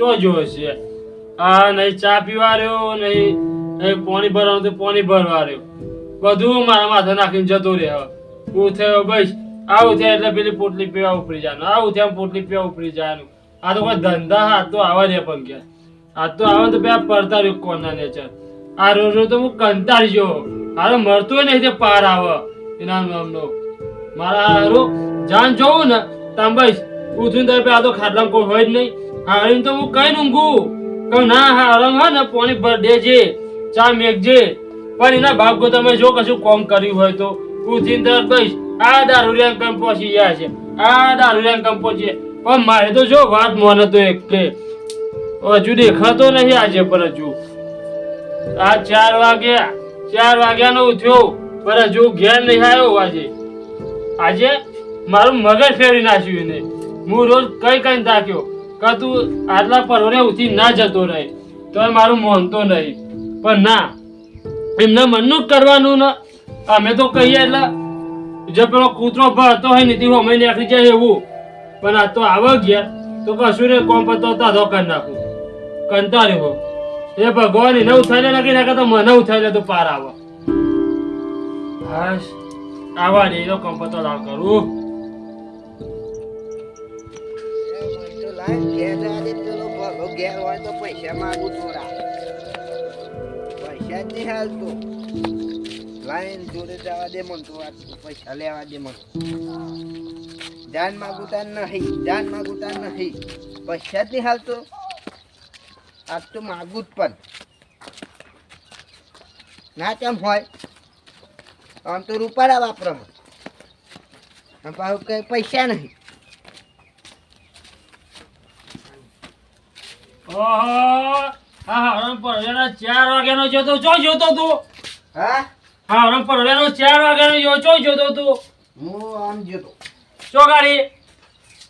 ચો જોયો છે આ નહીં ચા પીવા રહ્યો નહીં પાણી ભરવાનું તો પાણી ભરવા રહ્યો બધું મારા માથે નાખીને જતો રહે હું થયો બસ આવું થયા એટલે પેલી પોટલી પીવા ઉપરી જવાનું આવું થયા પોટલી પીવા ઉપરી જવાનું આ તો કોઈ ધંધા હાથ તો આવા દે પણ કે હાથ તો આવા તો બે પડતા રહ્યો કોના નેચર આ રોજ તો હું કંટાળી ગયો હારો મરતો નહીં તે પાર આવે એના નામનો મારા હારો જાન જોવું ને તામ બસ ઉઠું તો આ તો ખાટલામાં કોઈ હોય જ નહીં હારીને તો હું કઈ ઊંઘું કહું ના હારમ હા ને પાણી ભર દેજે ચા મેઘજે પણ એના બાપ કો તમે જો કશું કોમ કર્યું હોય તો ઉઠીને તરત બસ આ દારૂડિયા કમ પહોંચી ગયા છે આ દારૂડિયા કમ પહોંચી પણ મારે તો જો વાત મોને તો એક કે હજુ દેખાતો નહીં આજે પર હજુ આ 4 વાગ્યાનો ઉઠ્યો પર હજુ ઘેર નહીં આવ્યો આજે મારું મગજ ફેરવી નાખ્યું એને હું રોજ કઈ તાક્યો કે તું આટલા પરોને ઉઠી ના જતો રહે તો મારું માનતો નહીં પણ ના એમના મનનું જ કરવાનું ને અમે તો કહીએ એટલે જે પેલો કૂતરો ભરતો હોય ને તે અમે નીકળી જાય એવું પણ આ તો આવે ગયા તો કશું ને કોમ પતો તાધો કરી નાખું કંટાળ્યો એ ભગવાન એને ઉઠાઈ નાખી નાખે તો મને ઉઠાઈ લે તો પાર આવે બસ આવા દે તો કોમ પતો લાવ કરું ઘેર હોય તો પૈસા માંગુ થોડા પૈસા જ નહીં હાલતું લાઈન જોડે જવા દે મન તો પૈસા લેવા દે મન જાન માગુતા નહીં પૈસા જ નહીં હાલતો આજ તો માગું જ પણ ના કેમ હોય આમ તો રૂપાડા વાપરો પાછું કઈ પૈસા નહીં ઓહો હા હરણ પડવેનો 4 વાગ્યાનો જોતો ચો જોતો તું હા હરણ પડવેનો 4 વાગ્યાનો ચો જોતો તું હું આમ જોતો ચો ગાડી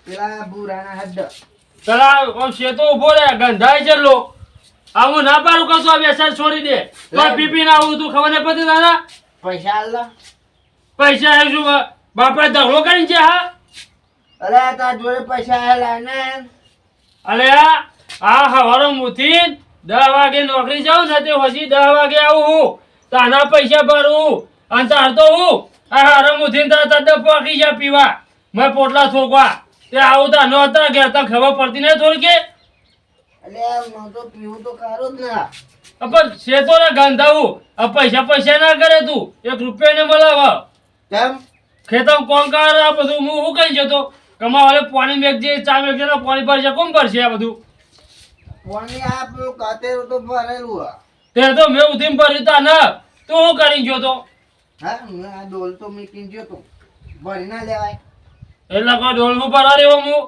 પેલા બુરાના હદ્દ પેલા કોમ શેતો ઉભો રે ગંધાય ચલો આવું ના પાડું કશો બેસાડ છોડી દે તો પીપી ના આવું તું ખબર ને પતી દાદા પૈસા આલ પૈસા હે શું બાપા દગલો કરીને છે હા અરે તાર જોડે પૈસા આલા ને અલે આ હવારો મુથી 10 વાગે નોકરી જાઉં ને તે હજી 10 વાગે આવું હું તાના પૈસા ભરું અને તાર તો હું આ હવારો મુથી તરત પાકી જા પીવા મેં પોટલા થોકવા તે આવું તા નો હતા કે તા ખબર પડતી નહીં થોડી કે અલે હું તો પીવું તો કરો જ ના પણ શેતો ને ગંધાવું આ પૈસા ના કરે તું 1 રૂપિયા ને મળાવ કેમ ખેતમ કોણ કર આ બધું હું કઈ જતો કમાવાલે પાણી મેકજે ચા મેકજે ને પાણી ભરશે કોણ ભરશે આ બધું પાણી આ પેલું કાતેરું તો ભરેલું તે તો મેં ઉધીમ ભર્યું તા ને તું હું કરી ગયો તો હા હું આ ડોલ તો મૂકી ગયો તો ભરી ના લેવાય એટલે કોઈ ડોલવું ભરવા રહ્યો હું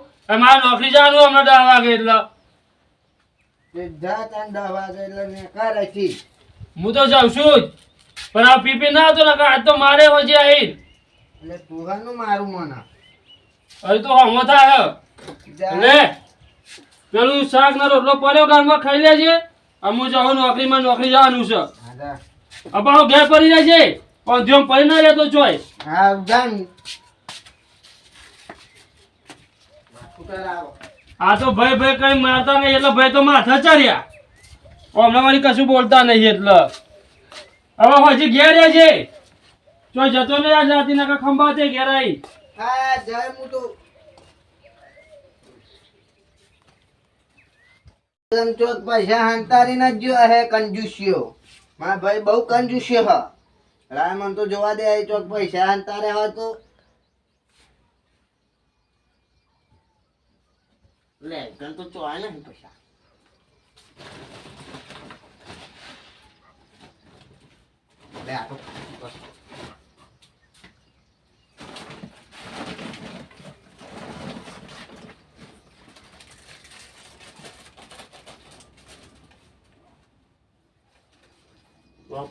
મારે નોકરી જવાનું હમણાં 10 વાગે એટલે જા તાન 10 વાગે એટલે મેં કરે છે હું તો જાઉં છું જ પણ આ પીપી ના હતો ને આજ તો મારે હોજે આવી એટલે તુહાનું મારું મના હવે તો હમો થાય લે પેલું શાક ને રોટલો પડ્યો ઘરમાં ખાઈ લેજે અમુ જાઉં નોકરી જવાનું છે અપાડો ઘેર પડી જાય છે પણ જેમ પડી ના રહેતો ચોય હા જાન આ તો ભાઈ કઈ મારતા નહીં એટલે ભાઈ તો માથા ચડ્યા હમણાં વાળી કશું બોલતા નહીં એટલે હવે હજી ઘેર રહેજે ચોય જતો નહીં આ જાતી ના ખંભા તે ઘેર આવી હા જય હું તો ચોક પૈસા હંતારી ના જો હે કંજુસ્યો મારા ભાઈ બહુ કંજુસ્યો હ રાય મન તો જોવા દે ચોક પૈસા હંતારે હોય તો લે ગન તો ચોય નહીં પૈસા લે આ તો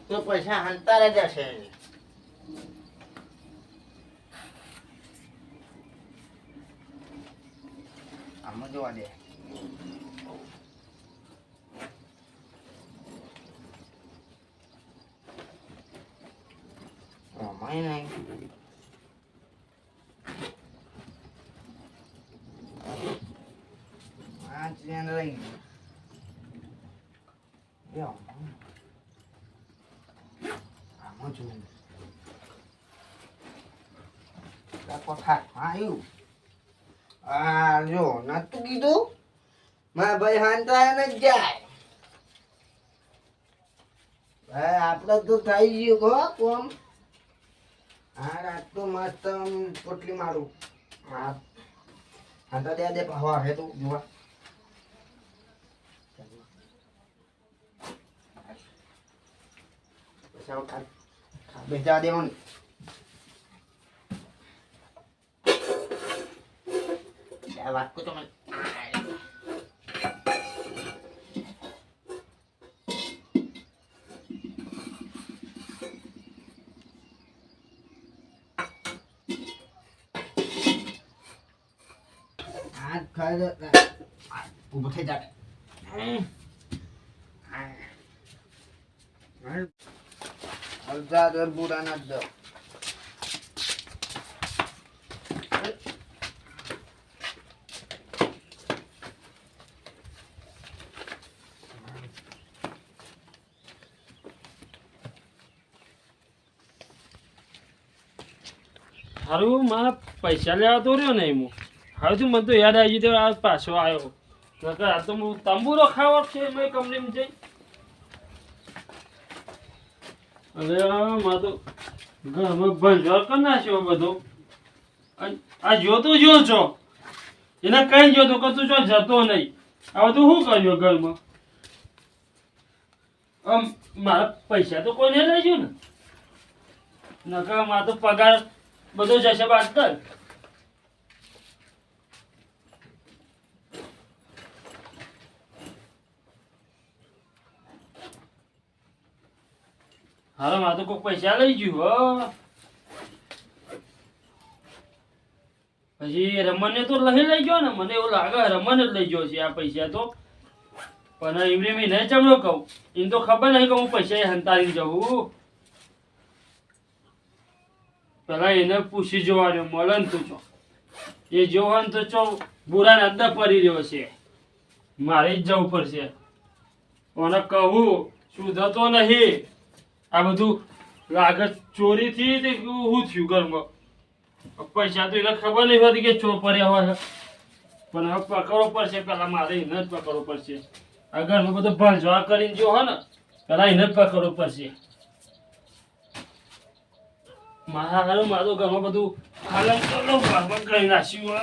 તો પૈસા હંતારે જશે આમાં જોવા દે આમાં નહીં આ ચેન રહી આમાં જોઉં. આવ્યું. આ જો નતું કીધું મારા ભાઈ હાંતા ને જ જાય. ભાઈ આપણે તો થઈ ગયું હો કોમ. હા રાત તો મસ્ત પોટલી મારું. હા હાંતા દે દે હવા હે તું જોવા. બેજા દેવાનું. વાત કો તમે હાથ ખાય ઉભો થઈ જાય. અડધા બુરા ના દો. હારું મારા પૈસા લેવા તો રહ્યો ને હું હવે તું મને તો યાદ આવી ગયું આ પાછો આવ્યો નકર આ તો હું તંબુરો ખાવા છે મેં કંપનીમાં જઈ અરે મારે તો ઘરમાં ભંજવાર કરી નાખ્યો બધો આ જોતો જો છો એને કઈ જોતો કે તું જો જતો નહીં આ બધું શું કર્યું ઘરમાં મારા પૈસા તો કોઈને લઈ ગયું ને નકર મારે તો પગાર બધો જશે બાદ કર હાલો મારે તો કોઈ પૈસા લઈ ગયું હો પછી રમણને તો લઈ ગયો ને મને એવું લાગે રમણ જ લઈ ગયો છે આ પૈસા તો પણ એમને મેં નહીં ચમડો કહું એમ તો ખબર નહીં કે હું પૈસા હંતાડી જવું પેલા એને પૂછી જોવાનું મળે ને તું ચો એ જોવો ને તો ચો બુરા ને અંદર પડી રહ્યો છે મારે જ જવું પડશે અને કહું સુધરતો નહીં આ બધું લાગત ચોરીથી તે શું થયું ઘરમાં પૈસા તો એને ખબર નહીં હોતી કે ચોર પડ્યા હોય પણ હવે પકડવો પડશે પેલા મારે એને જ પકડવો પડશે આ ઘરમાં બધું ભંજવા કરીને જો હોય ને પેલા એને જ પકડવો પડશે મારા હારું મારું ઘરમાં બધું હાલમ ચલો ઘરમાં કરી નાખ્યું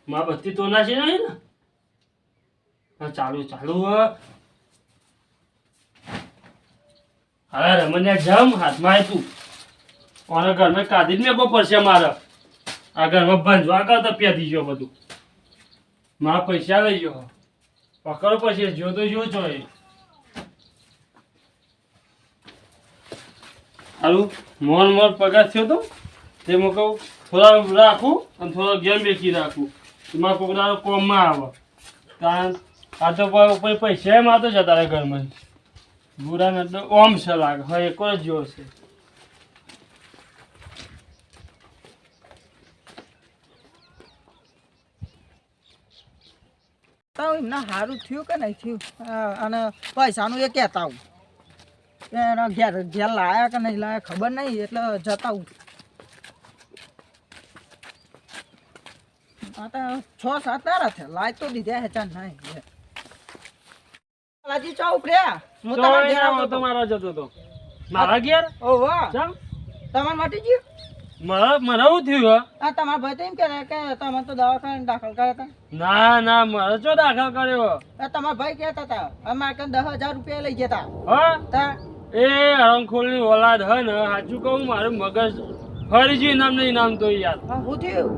માં બત્તી તો નાખી નહીં ને ચાલુ ચાલુ હવે રમણ્યા જમ હાથમાં તું અને ઘરમાં કાઢી જ મેકો પડશે મારે આ ઘરમાં ભંજવા કરતા પ્યાથી ગયો બધું મારા પૈસા લઈ ગયો પકડો પછી જો તો જો છો એ સારું મોર પગાર થયો તો તે હું કહું થોડા રાખું અને થોડા ગેમ બેસી રાખું મારા છોકરાનો કોમમાં આવે કારણ આ તો પૈસા એમ આવતો જતા રહે ઘરમાં બુરા ને તો ઓમ છે લાગે હા એક જ જેવો છે એમને સારું થયું કે નહીં થયું અને પૈસાનું એ કહેતા હું એનો ઘેર લાયા કે નહીં લાયા ખબર નહીં એટલે જતા હું આ તો 6-7 દાડા છે લાય તો દીધા હે ચાલ નહીં લાજી ચા ઉપડ્યા હું તમારા ઘેર આવતો મારા જતો તો મારા ઘેર ઓ વાહ ચાલ તમાર મટી ગયું મારા શું થયું આ તમારા ભાઈ તો એમ કહે કે તમે તો દવાખાને દાખલ કર્યા હતા ના ના મારે ચો દાખલ કર્યો તમારા ભાઈ કહેતા હતા અમારે કઈ 10,000 રૂપિયા લઈ જતા હા તા એ હરમખોલની ઓલાદ હે ને સાચું કહું મારું મગજ ફરી ગયું ઇનામ ને ઇનામ તો યાર શું થયું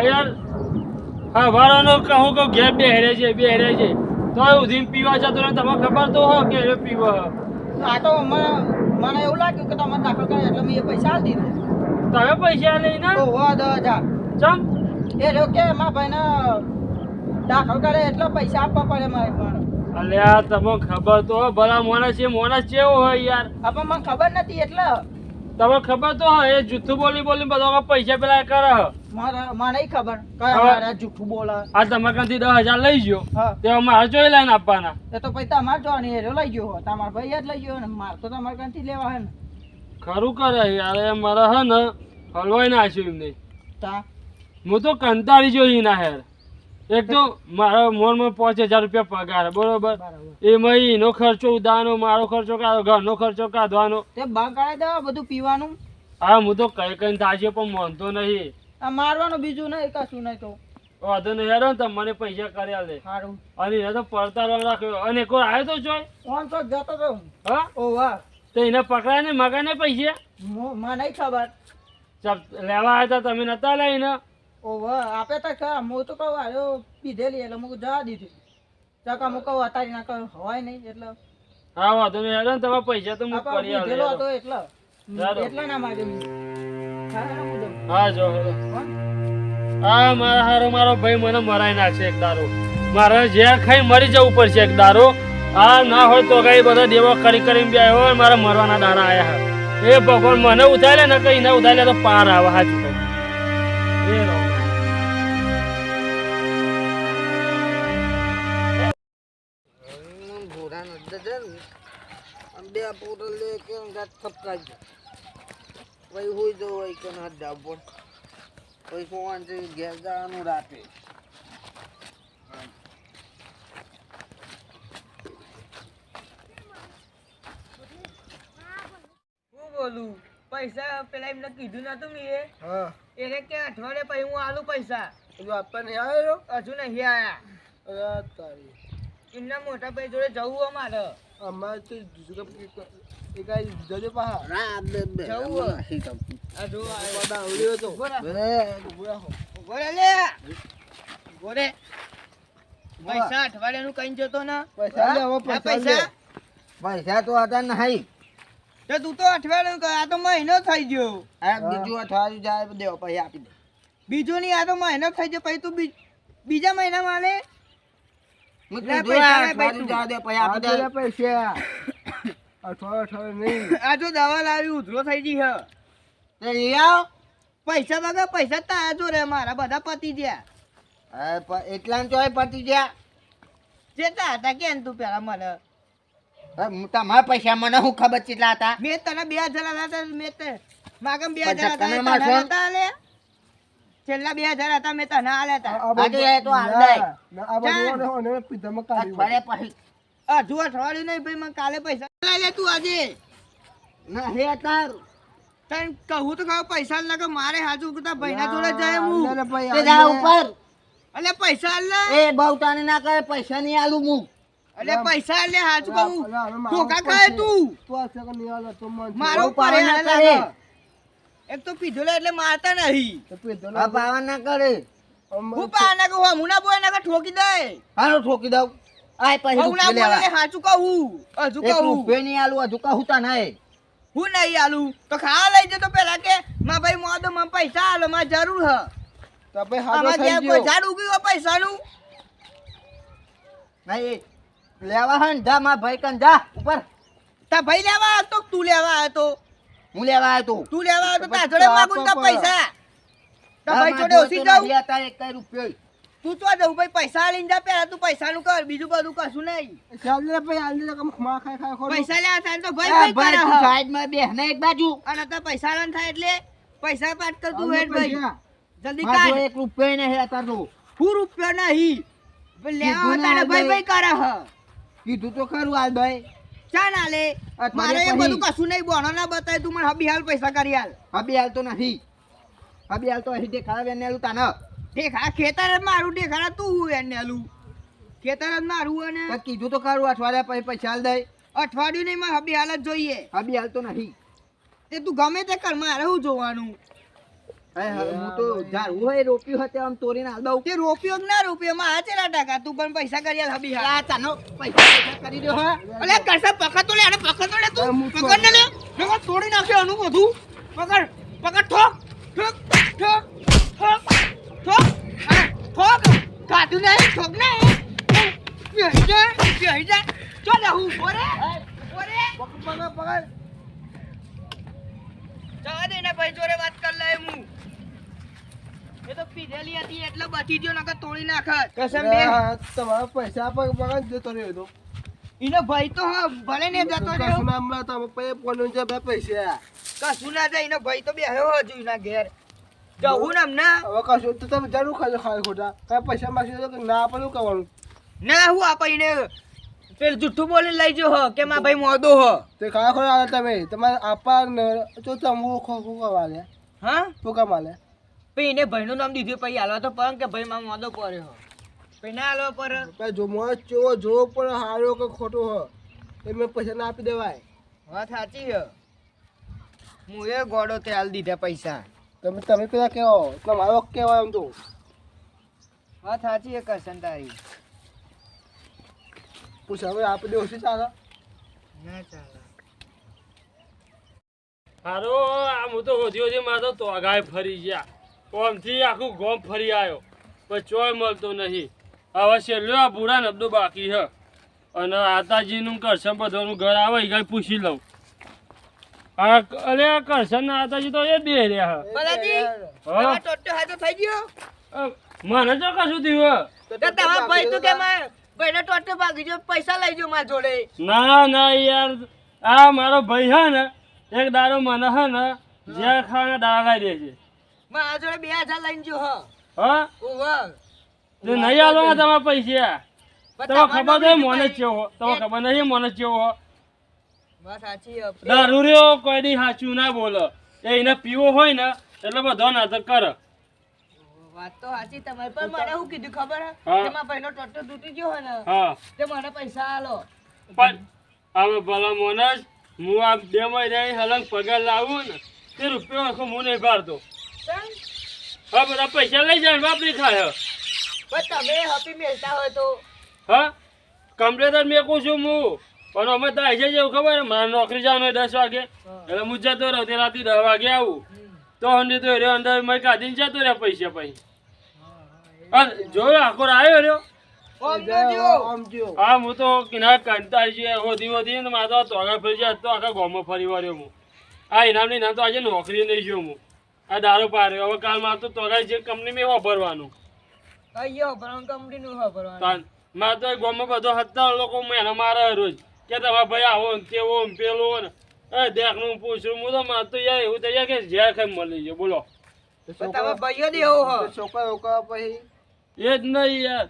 યાર હા વાળાનો કહું કહું ઘેર બેહરે છે તો ઉધીન પીવા જતો ને તમને ખબર તો હો કે એ પીવા આ તો મને એવું લાગ્યું કે તમે દાખલ કર્યા એટલે મેં એ પૈસા આપી દીધા તમે પૈસા લઈને ઓ વાહ 10,000 ચમ એ રહ્યો કે મારા ભાઈને દાખલ કરે એટલે પૈસા આપવા પડે મારે પણ અલ્યા તમને ખબર તો હો ભલા મોણસ કેવો હોય યાર આપણ મને ખબર નથી એટલે તમને ખબર તો હોય એ જૂઠું બોલી બધા પૈસા પેલા કરે મને નહીં ખબર કયા હવે- મારા જૂઠું બોલે. આ તમારા કાંથી 10,000 લઈ ગયો હા તે મારે જોઈ લઈને આપવાના. એ તો પછી તમારે જોવાની હેરો લઈ ગયો હો. તમારા ભાઈ જ લઈ ગયો ને મારે તો તમારે ક્યાંથી લેવા હે ને ખરું કરે યાર એ મારે હે ને હલવાઈ નાખ્યું એમને. તા હું તો કંટાળી જોઈ ના હેર. એક તો મારા મોનમાં 5,000 રૂપિયા પગાર હે, બરોબર. બરાબર એમાં એનો ખર્ચો ઉદાનો, મારો ખર્ચો કાઢો, ઘરનો ખર્ચો કાઢવાનો. તે બગાડી દેવા બધું પીવાનું. હા હું તો કઈ થાય પણ માનતો નહીં. આ મારવાનું બીજું નહીં કશું નહીં તો વાંધો નહીં હેરો ને તમે મને પૈસા કર્યા લે. સારું અને એને તો પડતારો રાખ્યો. અને કોઈ આવ્યો તો જોઈ ફોન તો જતો તો હા ઓ વાહ તો એને પકડાય ને મગાય ને પૈસા મને નહીં ખબર લેવા આવ્યા હતા તમે નતા લઈને. ઓ વાહ આપે તો ખરા હું તો કહું આવ્યો પીધેલી એટલે હું જવા દીધી ચકા હું કહું અતારી ના કહું હોય નહીં એટલે હા વાંધો નહીં હેરો ને તમારા પૈસા તો હું આપા કરી પીધેલો હતો આલે. એટલે ચાલો. એટલા ના માગે હા હા હું જાઉં. હા જો હેરો. હો? હા મારા હારો મારો ભાઈ મને મરાઈ નાખશે એક દારો. મારે ઝેર ખાઈ મરી જવું પડશે એક દારો. આ ના હોય તો કઈ બધા દેવો કરી કરીને બે હોય મારા મરવાના દાડા આયા હે. એ ભગવાન મને ઉતારે ને કઈ ના ઉતારે તો પાર આવે હાચું કહું. એ રહો. ઘોડા નડે છે ને આમ બે પોટલ લે કે ગાત ખપકાઈ જાય ભાઈ હોઈ જો હોય કે ના જાવ પણ પછી ફોન છે ઘેર જવાનું રાતે હું બોલું પૈસા પેલા એમને કીધું નતું મેં હા એને કે અઠવાડિયે પછી હું આલું પૈસા પેલું આપવા નહીં આવ્યો હજુ નહીં આયા અરે તારી એમના મોટા ભાઈ જોડે જવું અમારે અમારે તો એ કાંઈ જજો પાહા ના બે બે જવું નહીં તો આ જો બધા આવડ્યો તો ગોરે લે ગોરે પૈસા અઠવાડિયાનું કઈ જતો ને પૈસા લે હવે આ પૈસા પૈસા તો હતા નહીં તો તું તો અઠવાડિયાનું આ તો મહિનો થઈ ગયો આ બીજું અઠવાડિયું જાય તો દેવો પૈસા આપી દે બીજો નહીં આ તો મહિનો થઈ ગયો પછી તું બીજા મહિનામાં લે હું લે કીધું પૈસા આ લે ભાઈ અઠવાડિયું તું. જાય દે પૈસા આપી દે પૈસા અઠવાડિયે નહીં આ તો દવા લાવી ઉધરો થઈ ગઈ હે તે લઈ આવ પૈસા વગર પૈસા તારા જો રે મારા બધા પતી ગયા એટલા ચોય પતી ગયા જેતા હતા કેમ તું પેલા મને તમારા પૈસા મને શું ખબર કેટલા હતા મેં તને 2,000 આલ્યા હતા મેં તે માગમ 2,000 બધા હતા તમે એ મારશો? તને નતા આલ્યા? છેલ્લા 2,000 હતા મેં તને આલ્યા હતા આજે એ તો હાલ દે. આ બધું ઓને પીધામાં કાઢી અઠવાડિયા પછી હજુ અઠવાડિયું નહીં ભાઈ મને કાલે પૈસા લઈ લે તું આજે ના હે તાર તને કહું તો કહું પૈસા લાગે મારે હાજુ કુતા ભાઈના જોડે જાય હું તે જા ઉપર અલે પૈસા આલ લે એ બહુ તાને ના કરે પૈસા નહીં આલું હું અલે પૈસા આલ લે હાજુ કહું મારો ધોકા ખાય તું તો આ સેકન્ડ નિવાલ તો મન મારો બહુ પાવર ના પડે કરે. એક તો પીધો લે એટલે મારતા નહીં તો પીધો આ પાવર ના કરે હું પાના કહું હું ના બોય ના ઠોકી દે હાલો ઠોકી દઉં આય પછી હું ના રૂપિયા બોલે લેવા. હાચું કહું હજુ એક કહું રૂપિયા નહીં આલું હજુ કહું તા નહીં હું નહીં આલું તો ખા લઈ જતો પેલા કે માં ભાઈ મોદો માં પૈસા આલો માં જરૂર હ તો ભાઈ હાજો આમાં થઈ જ્યાં ગયો કોઈ ઝાડ ઉગ્યું પૈસાનું નહીં લેવા હે ને જા માર ભાઈ કન જા ઉપર તા ભાઈ લેવા આવ્યો તો તું લેવા આવ્યો તો હું લેવા આવ્યો તું તું લેવા આવ્યો તો તા જોડે માગું તા પૈસા તા ભાઈ જોડે ઓછી જાઉં એક કઈ રૂપિયો તું તો જવું ભાઈ પૈસા લઈને જા પેલા તું પૈસાનું કર બીજું બધું કશું નહીં ચાલ લે ભાઈ હાલ દે કે માં ખાઈ ખાઈ ખોડું પૈસા લેવા થાય તો ભાઈ ભાઈ ભાઈ તું કરે હ. સાઈડમાં બેહ ને એક બાજુ અને તા પૈસા લઈને થાય એટલે પૈસા પાટ કર તું હેડ ભાઈ પૈસા. જલ્દી મારો કાઢ એક રૂપિયો નહીં હતા તું હું રૂપિયો નહીં લેવા કીધું ને તારે ભાઈ ભાઈ. ભાઈ કરે હ કીધું તો ખરું હાલ ભાઈ ચા ના લે અઠવાડિયા મારે એ પછી. બધું કશું નહીં બોનો ના બતાય તું મને હબી હાલ પૈસા કરી હાલ હબી હાલ તો નથી હબી હાલ તો અહીં દેખાડા બેન ને આલું તાને ઠેકા ખેતર જ મારું ઠેકાડા તું હું એને આલું ખેતર જ મારું અને તો કીધું તો ખરું અઠવાડિયા પછી પૈસા હાલ દે અઠવાડિયું નહીં મારે હબી હાલ જ જોઈએ હબી હાલ તો નથી તે તું ગમે તે કર મારે હું જોવાનું હું તો ઝાડવું હોય રોપ્યું હતું આમ તોડીને હાલ દઉં તે રોપ્યો કે ના રોપ્યો માં ચેલા ટકા તું પણ પૈસા કરી હાલ હબી હાલ આ તાનો પૈસા કરી દો હા અલે કરસા પકડ તો લે આને પકડ તો લે તું હું તો- પકડ ને લે પકડ તોડી નાખ્યો આનું બધું પકડ પકડ ઠોક ઠોક ઠોક ઠોક ઠોક આ, ઠોક કાઢું નહીં ઠોક ને બેહી જા ચાલ હું ઓરે ઓરે પકડ પકડ જવા દે ને ભાઈ જોડે વાત કર લે હું એ તો પીધેલી હતી એટલે બચી ગયો નકર તોડી નાખત કસમ બે તમારા પૈસા આપો બગાડ જતો રહ્યો તો એનો ભાઈ તો હા ભલે ને જતો કશું રહ્યો ના મળે તમે પૈ પોનું છે બે પૈસા કશું ના જાય એનો ભાઈ તો બેહ્યો હજુ એના ઘેર જવું ને અમને હવે કશું તો તમે જરૂર ખાજો ખાય ખોટા કઈ પૈસા માગી દો કે ના આપે શું કરવાનું ના હું આપઈને પેલું જુઠ્ઠું બોલી લઈ જો હ કે મારા ભાઈ મોદો હ તે ખાય ખોટા આવે તમે તમારે આપા ને તો તમે ખોખું કરવા લે હા શું કામ આલે પછી એને ભાઈનું નામ દીધું પછી હાલવા તો પણ કે ભાઈ મારો મોદો પડ્યો હ પછી ના હાલવા પર ભાઈ જો મોજ ચો જો પણ હારો કે ખોટો હ એ મેં પૈસા ના આપી દેવાય વાત સાચી હ હું એ ગોડો તે હાલ દીધા પૈસા તમે પેલા કેવો તમારો કેવાય એમ તો વાત સાચી હે કરશન તારી પૂછ હવે આપી દે ઓછી ચાલે ના ચાલે હારો આમ તો હોધી મારે તો તોગાય ફરી ગયા કોમથી આખું ગોમ ફરી આવ્યો પણ ચોય મળતો નહીં હવે છેલ્લો આ બુરા નબદો બાકી છે અને આતાજીનું કરશન બધાનું ઘર આવે એ કાંઈ પૂછી લઉં અરે આ કરશન ના આતાજી તો એ દે રહ્યા બલાજી હા ટોટો હાથો થઈ ગયો મને તો કશું થયું તો તમારા ભાઈ તો કે માર ભાઈને ટોટો ભાગી ગયો પૈસા લઈ ગયો મારા જોડે ના ના યાર આ મારો ભાઈ હે ને એક દાડો મને હે ને જ્યાં ખાવાના દાડા દે છે મારા જોડે 2000 લઈને ગયો હ હા ઓવા તો નહીં આલો તમારા પૈસા તમે ખબર તો મોને જ કેવો તમે ખબર નહીં મોને જ કેવો વાત સાચી હે દારૂ રહ્યો કોઈ દી સાચું ના બોલો એ એને પીવો હોય ને એટલે બધો નાટક કરે વાત તો સાચી તમારી પણ મને શું કીધું ખબર હે હા. કે મારા ભાઈનો ટોટો તૂટી ગયો હે ને હા તે મને પૈસા આલો પણ હવે ભલા મોને જ હું આ 2 મહિના હલંગ પગાર લાવું ને તે રૂપિયો આખો હું નહીં ભારતો હા બધા પૈસા લઈ જાય વાપરી ખાય પણ તમે હેપી મેલતા હોય તો હા કમ્પ્લેટર મેકું છું હું પણ અમે તો આવી જાય એવું ખબર મારે નોકરી જવાનું હોય 10 વાગે એટલે હું જતો રહું તે રાતે 10 વાગે આવું તો હંડી તો રહ્યો અંદર મેં કાઢીને જતો રહ્યા પૈસા પછી અને જોયો આખો આવ્યો રહ્યો ઓમ જોજો આમ જો હા હું તો કિનાર કંટાળી છે હોધી ને મારે તો તોગા ફરી જાય તો આખા ગામમાં ફરી વાર્યો હું આ ઇનામની નામ તો આજે નોકરી નહીં જો હું આ દારૂ પાડ્યો હવે કાલ મારે તો તોગા જે કંપની વાપરવાનું અయ్యో બ્રાઉન કંપની નું વાપરવાનું તાન મારે તો ગામમાં બધો 70 લોકો મને મારે રોજ કે તમારા ભાઈ આવો ને તેવો ને પેલો ને એ દેખનું પૂછું હું તો મારે તો યાર એવું થઈ જાય કે ઝેર ખાઈ મળી જાય બોલો પણ તમે ભાઈઓ દે એવો હો છોકરા પછી એ જ નહીં યાર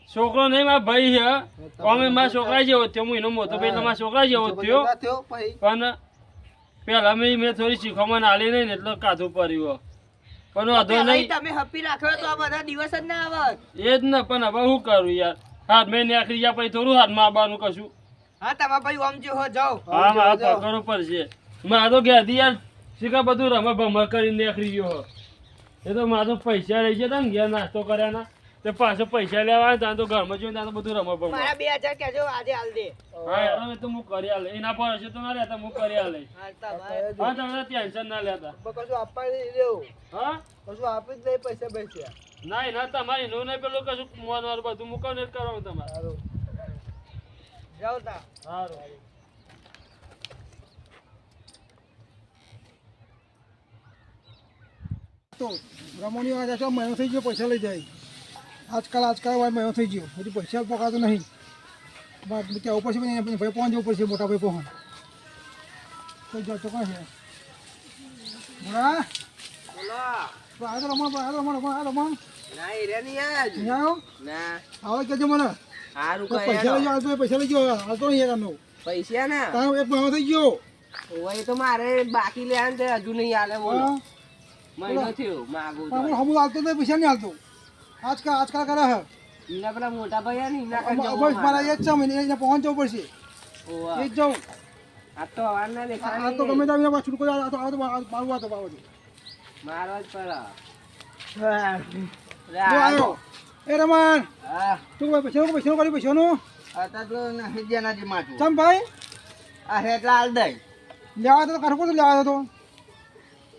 છોકરો નહીં મારા ભાઈ છે અમે મારા છોકરા જેવો થયો હું એનો મોટો ભાઈ મારા છોકરા જેવો થયો થયો પછી પણ પેલા મેં થોડી શીખવામાં આલી નહીં ને એટલે કાધું પડ્યું પણ વાંધો પેલા નહીં તમે હેપી રાખ્યો તો આ બધા દિવસ જ ના આવત એ જ ને પણ હવે શું કરું યાર હાથ મેં નીકળી ગયા પછી થોડું હાથમાં આવવાનું કશું હા તમારા ભાઈ ઓમ જો હો જાઓ હા મારે પકડવું પડશે મારે તો ઘેરથી યાર શીખા બધું રમા ભમર કરીને નીકળી ગયો એ તો મારે તો પૈસા રહી ગયા ને ઘેર નાસ્તો કર્યાના તે પાછો પૈસા લેવા આવે ત્યાં તો ઘરમાં જોઈને ત્યાં તો બધું રમા ભમર મારા 2000 કહેજો આજે હાલ દે હા યાર તો હું કરી આલે એના પર હશે તો ના લેતા હું કરી આલે હા તમારે હા તમે ટેન્શન ના લેતા કશું આપવા નહીં દેવું હા કશું આપી જ નહીં પૈસા પૈસા ના ના તમારી નું નહીં પેલું કશું મોનવાર બધું મૂકો ને કરવાનું તમારે સારું જાઓ તા સારું તો રમણી વાત છે મહિનો થઈ ગયો પૈસા લઈ જાય આજકાલ હોય મહિનો થઈ ગયો હજી પૈસા પકાતો નહીં ત્યાં ઉપર છે ભાઈ પહોંચ જવું પડશે મોટા ભાઈ પહોંચ તો જો ચોક્કસ છે બોલા બોલો આ તો રમણ ના એ રે નહીં આજ નહીં આવ્યો ના આવો કહેજો મને સારું તો પૈસા લઈ જાઓ પૈસા લઈ ગયો હાલતો નહીં યાર પૈસા ને તારો એક મહિનો થઈ ગયો ઓય તો મારે બાકી લેવાનું છે હજુ નહીં આલે બોલો હા મહિનો થયો માગું પણ હમું હાલતો નહીં પૈસા નહીં હાલતો આજકાલ કરે હે એના પેલા મોટા ભાઈ ને એના કઈ બસ મારા એક છે મહિને એને પહોંચ જવું પડશે એ જ જાઉં આ તો હવારના ને આ તો ગમે ત્યાં પાછું છૂટકો આ તો મારું આ તો પાવ મારવા જ પડે આવ્યો એ રમણ હા તું પૈસાનું કર્યું પૈસાનું અત્યારે તો નહીં દેના જે માથું ચમ ભાઈ આ હેટલા હાલ દઈ લેવા તો કાઢો તો લેવા તો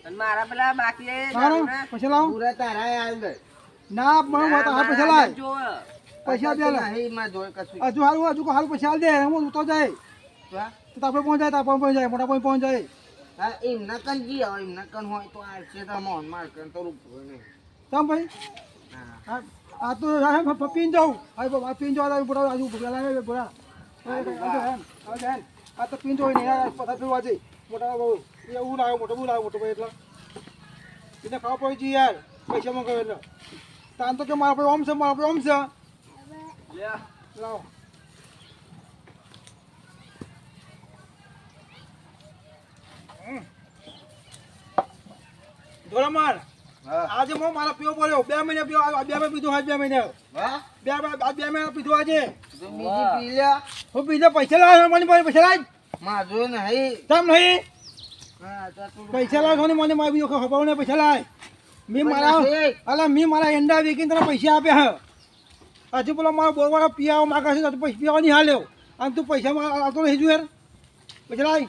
અને મારા પેલા બાકી સારું પૈસા લાવો પૂરા તારા હાલ દઈ ના પણ હાલ પૈસા લાય પૈસા દે લે નહીં માં જોઈ કશું હજુ હાલ પૈસા હાલ દે હું ઉતો જાય તો આપણે પહોંચ જાય મોટા ભાઈ પહોંચ જાય હા એમના કન જી હોય એમના કન હોય તો આ છે તો મોન માર કન તો રૂપ નહીં ચમ ભાઈ હા. આ તો પીને જાઉં આ પીને જવા બોલા આજુ બોલા બોલા આ તો પીને જોઈ નહીં પતા પીવા છે મોટા બહુ એવું લાવ્યો મોટો બહુ લાવ્યો મોટો ભાઈ એટલે એને ખાવા પડે છે યાર પૈસા મંગાવે એટલે તાન તો કે મારા ભાઈ ઓમ છે મારા ભાઈ ઓમ છે લાવો ધોળામાર હા. આજે હું મારા પીવો બોલ્યો 2 મહિને પીવો 2 મહિને પીધું આજ 2 મહિને વાહ. 2 મહિને પીધું આજે તો બીજી પી લ્યા. હું બીજા પૈસા લાવ મને પૈસા લાવ માધું નહીં. તમ નહીં હા, તો તું પૈસા લાવ મને મને મારી બીજો ખબર ને પૈસા લાવ મેં મારા નથી. અલા મેં મારા એંડા વેકીને તને પૈસા આપ્યા હે હજુ પેલો મારો બોરવાળો પીવા માગે છે તો પૈસા પીવા નહીં હાલ્યો અને તું પૈસા આવતો નહીં યાર પૈસા લાવ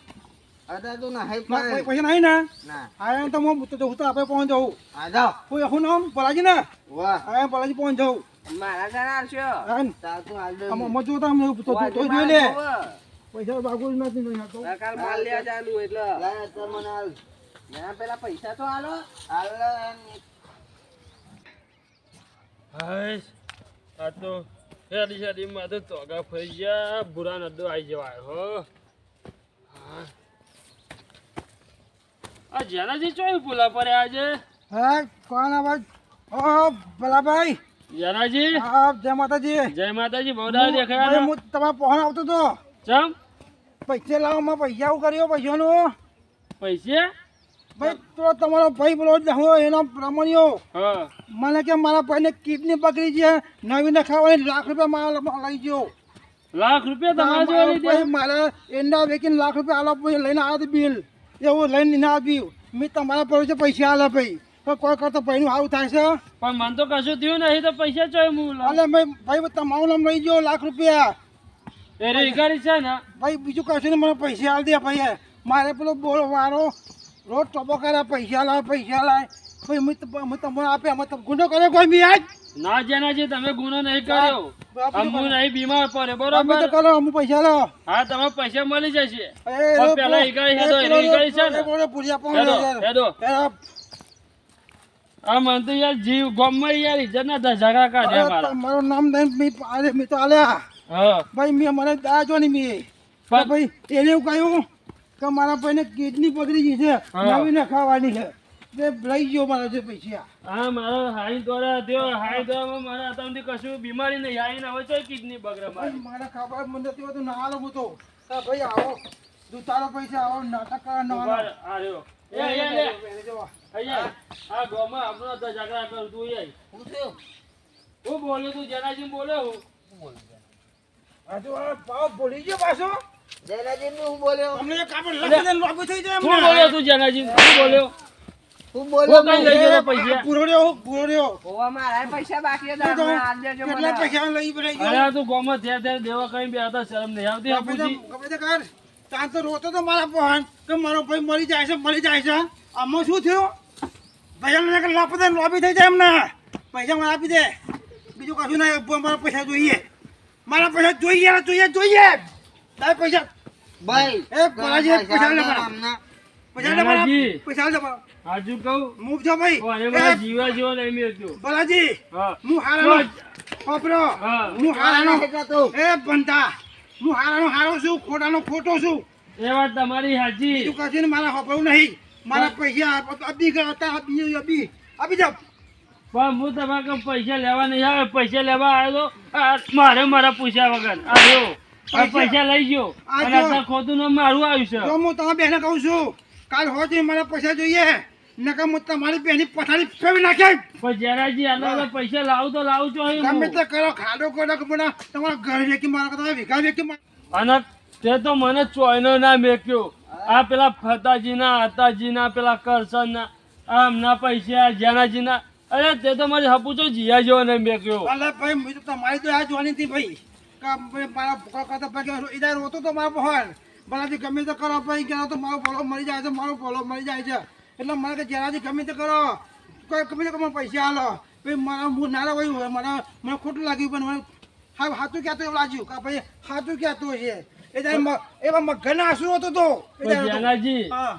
અદા તો નહીં પૈસા પણ. નહીં ને ના. આયા તો હું તો આપણે પહોંચ જાઉં આ જાઓ. કોઈ હું નામ પલાજી ને વાહ. આયા પલાજી પહોંચ જાઉં મારા ઘરે આવશો. તાર તું હાલ દે. આમાં જોતા અમને તો જોઈ લે પૈસા બાગુ જ નથી નહીં હાલતો. કાલ માલ લેવા જવાનું એટલે લાય તો મને હાલ. ના પેલા પૈસા તો હાલો હાલ એમ. હાઈશ આ તો હેડી હેડીમાં તો તોગા ફરી ગયા બુરા નડો આવી જવાય હો હા. આ જેનાજી ચોઈ ભૂલા પડે આજે હા કોણ અવાજ ઓ ભલાભાઈ જેનાજી હા જય માતાજી જય માતાજી બહુડા દેખાયા હું તમારા પહોંચ આવતો તો ચમ પૈસા લાવો માં પૈસા આવું કર્યો પૈસાનું પૈસે ભાઈ તો તમારો ભાઈ બોલો હું એનો રમણીયો હા મને કે મારા ભાઈને કિડની પકડી છે નવીને ખાવાની લાખ રૂપિયા લઈ ગયો લાખ રૂપિયા તમારા જોડે લીધે ભાઈ મારા એંડા વેકીને લાખ રૂપિયા આલો પછી લઈને આવ્યો બિલ એવું લઈને ના આવ્યું મેં તમારા પર પૈસા આલે ભાઈ તો કોઈ કરતો ભાઈનું આવું થાય છે પણ મન તો કશું થયું નહીં તો પૈસા ચોય હું અલે ભાઈ તમારું નામ લઈ ગયો લાખ રૂપિયા એ રેગાડી છે ને ભાઈ બીજું કશું નહીં મને પૈસા આલ દે ભાઈ મારે પેલો બોલો વારો રોજ ટોપો કરે પૈસા લાય ભાઈ મેં તમને આપ્યા મેં તમે ગુનો કર્યો કોઈ બી આજ ના જેનાજી તમે ગુનો નહીં કર્યો અમુ નહીં બીમાર પડે અમે બરોબર તો કરો અમુ પૈસા લો હા તમે પૈસા મળી જશે પણ પેલા ઈગાડી હેડો ઈગાડી છે ને હેડો આ મન તો યાર જીવ ગમે યાર ઇજ્જત ના ઝઘડા કાઢ્યા મારા મારું નામ દઈને મેં તો આલ્યા હા ભાઈ મેં મને દાજો નહીં મેં પણ- ભાઈ એને એવું કહ્યું કે મારા ભાઈને કિડની પકડી ગઈ છે હા. નવીને ખાવાની છે તે લઈ ગયો મારા જે પૈસા હા મારો હાઈ દ્વારા થયો હાઈ દ્વારામાં મારા અત્યારથી કશું બીમારી નહીં આવીને હવે ચોય કિડની બગડે મારી મારા ખાવા મને નથી હોતું ના આલો હું તો ભાઈ આવો દુતારો પૈસા આવો નાટક કરે ના ઉભા રહે. આ રહ્યો એ અહીંયા જવા અહીંયા આ ગામમાં આપણો તો ઝઘડા કર તું એ હું થયું? હું બોલ્યો તું જેનાજી બોલ્યો હું હજુ આ ભાવ ભૂલી ગયો પાછો જયરાજીને હું બોલ્યો? અમને એક આપણે લખી દે લોબી થઈ જાય શું બોલ્યો તું જેનાજી શું બોલ્યો હું બોલ્યો? હું કઈ લઈ ગયો પૈસા પૂરો રહ્યો ઓવા મારા પૈસા બાકી હતા મને આલ દેજો કેટલા મને પૈસા લઈ પડી અરે ગયો આ તું ગામમાં ત્યાં દેવા કઈ બે હતા શરમ નહીં આવતી આ પૂછી ગમે તે કર તાન તો રોતો તો મારા પહોંચ કે મારો ભાઈ મરી જાય છે આમાં શું થયું ભાઈ લાપતા લોબી થઈ જાય એમને પૈસા મને આપી દે બીજું કશું નહીં મારા પૈસા જોઈએ તારે પૈસા ભાઈ એ પરાજી પૈસા લે મારા આમના. જનાજી. પૈસા લે મારા હાજુ કહું મૂક જો ભાઈ ઓ, એ મારા જીવા જેવો નહીં મેળ્યો બલાજી હા હું હારાનો ખોપરો હા. હું હારાનો એટલે તું. એ બંધા હું હારાનો હારો છું ખોટાનો ખોટો છું એ વાત તમારી હાજી બીજું કશું નહીં મારા હોપરું નહીં મારા પૈસા આપી ગયા હતા આપી જાઓ પણ હું તમારે કઈ પૈસા લેવા નહીં આવે પૈસા લેવા આવ્યો તો આ મારા પૂછ્યા વગર આવ્યો આ પૈસા લઈ ગયો આ અને જો. અત્યારે ખોટું નામ મારું આવ્યું છે જો હું તમારા બેને કહું છું કાલ હોતી મારા પૈસા જોઈએ નકર હું તમારી બેની પથારી ફેરવી નાખે પણ જેનાજી આટલા પૈસા લાવું તો લાવું છો ગમે તે કરો ખાડો કરો કે મને તમારા ઘર વેકી મારો કે તમારા વિઘા વેકી મારો અને તે તો મને ચોયનો ના મેક્યો આ પેલા ફતાજીના હતાજીના પેલા કરસનના આમના પૈસા જેનાજીના અરે તે તો મારી હપુચો જીયા જેવો ને મેક્યો અલા ભાઈ મેં તો તમારી તો આ જોવાની હતી ભાઈ મારા કરતા ભાઈ ઈદાર હોતો તો મારો પહોંચ બરાજી ગમે તે કરો ભાઈ ગયા તો મારો બોલો મળી જાય છે મારો બોલો મળી જાય છે એટલે મને કે જરાજી ગમે તે કરો કોઈ ગમે તે મને પૈસા હાલો ભાઈ મારા હું નારા ભાઈ મને ખોટું લાગ્યું પણ મને હા સાચું કહેતો એવું લાગ્યું કે ભાઈ સાચું કહેતું છે એ ત્યારે એવા મગના આંસુ હતો તો એ પણ ત્યારે હતો. જેનાજી હા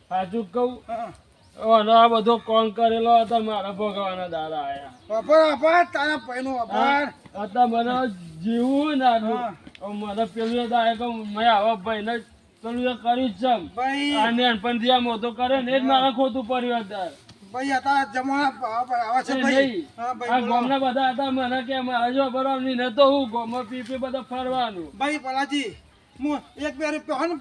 સાચું કહું હા અને આ બધો કોણ કરેલો હતો મારા ભગવાનના દાડા આયા વાપર વાપર તારા પૈનું વાપર હતા મને જીવું ના મને પેલું દાય કે મેં આવા ભાઈને પેલું એ કર્યું જ છે ભાઈ આ નાનપણથી આ મોટો કરે ને એ જ મારે ખોટું પડ્યું અત્યારે ભાઈ હતા જમાના આવા છે એ ભાઈ નહીં. હા આ ભાઈ બોલો. ગામના બધા હતા મને કે મારે જો બરાબર ને તો હું ગામમાં પી બધા ફરવાનું ભાઈ પલાજી હું 1-2 રૂપિયા હોય ને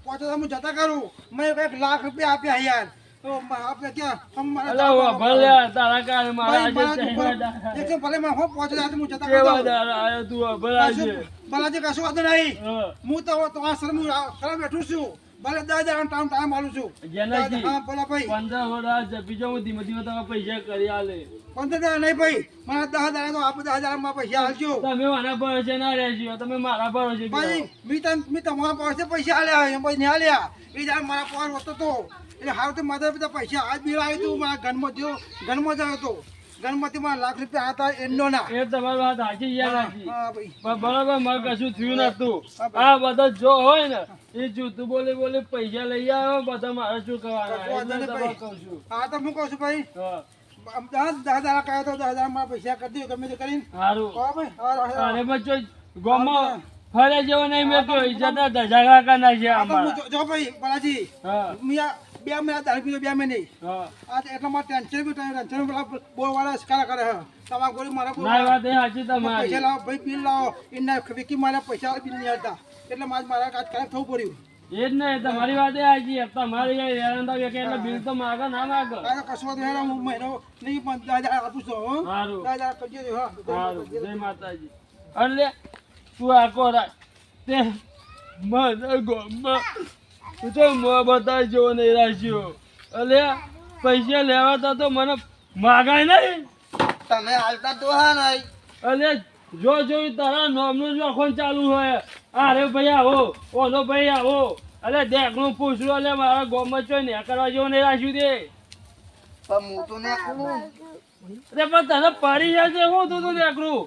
5,000 હું જતા કરું મેં 1 લાખ રૂપિયા આપ્યા યાર તો આપણે ક્યાં અલા ભલે તારા કારણે મારા આજે એક ભલે માં 5,000 હું જતા કેવા કરું દાડા આયો તું ભલે આજે પલાજી કશું વાંધો નહીં હા. હું તો આ શરમ બેઠું છું ભલે 10,000 ટાઈમ આલું છું જેનાજી હા બોલો ભાઈ 15 વર્ષ જપી જાઉં હું ધીમે ધીમે તમે પૈસા કરી આલે 15,000 નહીં ભાઈ મને 10,000 તો આપણે 10,000 માં પૈસા આલજો તમે મારા ભરોસે ના રહેજો તમે મારા ભરોસે ભાઈ મેં તમારા પાસે પૈસા આલ્યા એમ ભાઈ નહીં આલ્યા એ જાણ મારા પાસે હોતો તો એટલે હાલ તો મારા બધા પૈસા આજ બિલ આવ્યું હતું મારા ઘરમાં જ હતો ઘરમાંથી મારા લાખ રૂપિયા હતા એમનો ના એ તમારી વાત સાચી યાર સાચી હા ભાઈ પણ બરાબર મારે કશું થયું નતું આ બધા જો હોય ને એ જૂઠું બોલી બોલી પૈસા લઈ આવ્યો બધા મારે શું વાંધો નહીં કરવાના ભાઈ. કહું છું હા તો હું કહું છું ભાઈ હા. 10,000 કહ્યો તો 10,000 મારા પૈસા કરી દો ગમે તે કરીને સારું હા ભાઈ હા, અરે બચ્ચો ગામમાં ફરે જેવો નહીં મેં કહ્યું ઇજ્જતના ધજાગરા કરના છે હા તો હું અમારા જો ભાઈ બાલાજી હા મેં 2 મહિના દારૂ પીધો 2 મહિને હા આ એટલા મારે ટેન્શન પેલા બોલવાળા સ્કારા કરે હા તમારા ગોળી મારા ના વાત એ સાચી તમારી પૈસા લાવો ભાઈ બિલ લાવો એના વિકી મારા પૈસા બિલ નહીં આવતા એટલે મારા આજ ખરાબ થવું પડ્યું એ જ નહીં તમારી વાત એ સાચી તમારી હેરાન થાય કે એટલે બિલ તો માગે ના માગે કાંઈ કશું વાંધો નહીં, હું મહિનો નહીં પણ 10,000 આપું છું હો. સારું 10,000 કરજો હા સારું જય માતાજી એટલે તું આખો રાત તે મને ગામમાં તું તો મોહબતા જેવો નહીં રાખ્યો એટલે પૈસા લેવાતા તો મને માગાય નહીં તમે હાલતા તો હા નહીં એટલે જો જોયું તારા નામનું જ વખોણ ચાલુ હોય અરે ભાઈ આવો ઓનો ભાઈ આવો એટલે દેખનું પૂછડું એટલે મારા ગામમાં ચોય ને કરવા જેવું નહીં રાખ્યું તે પણ હું તો ને કરું અરે પણ તને પડી જશે હું તું દેખરું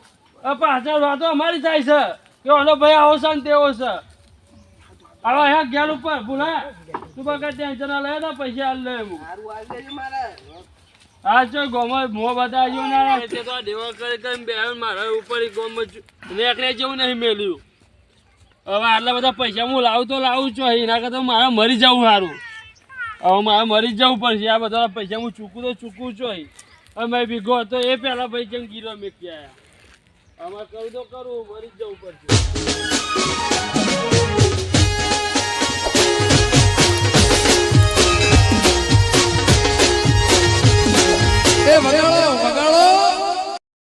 પાછળ વાતો અમારી થાય છે કે ઓનો ભાઈ આવો છે ને તેવો છે આવા હેક ઘેર ઉપર ભૂલા તું બકા ટેન્શન ના લે તો પૈસા હાલ લે હું સારું આવી ગયું મારે આ ચો ગોમાં મોં બતાવ્યો ના તે તો દેવા કરી બે મારા ઉપર ગોમાં નેકળે જેવું નહીં મેલ્યું હવે આટલા બધા પૈસા હું લાવું છું એના કરતાં મારે મરી જવું સારું હવે મારે મરી જવું પડશે આ બધા પૈસા હું ચૂકું છું અમે ભીગો હતો એ પહેલાં ભાઈ જેમ ગીરો મેકી આવ્યા આમાં કરું તો કરું મરી જ જવું પડશે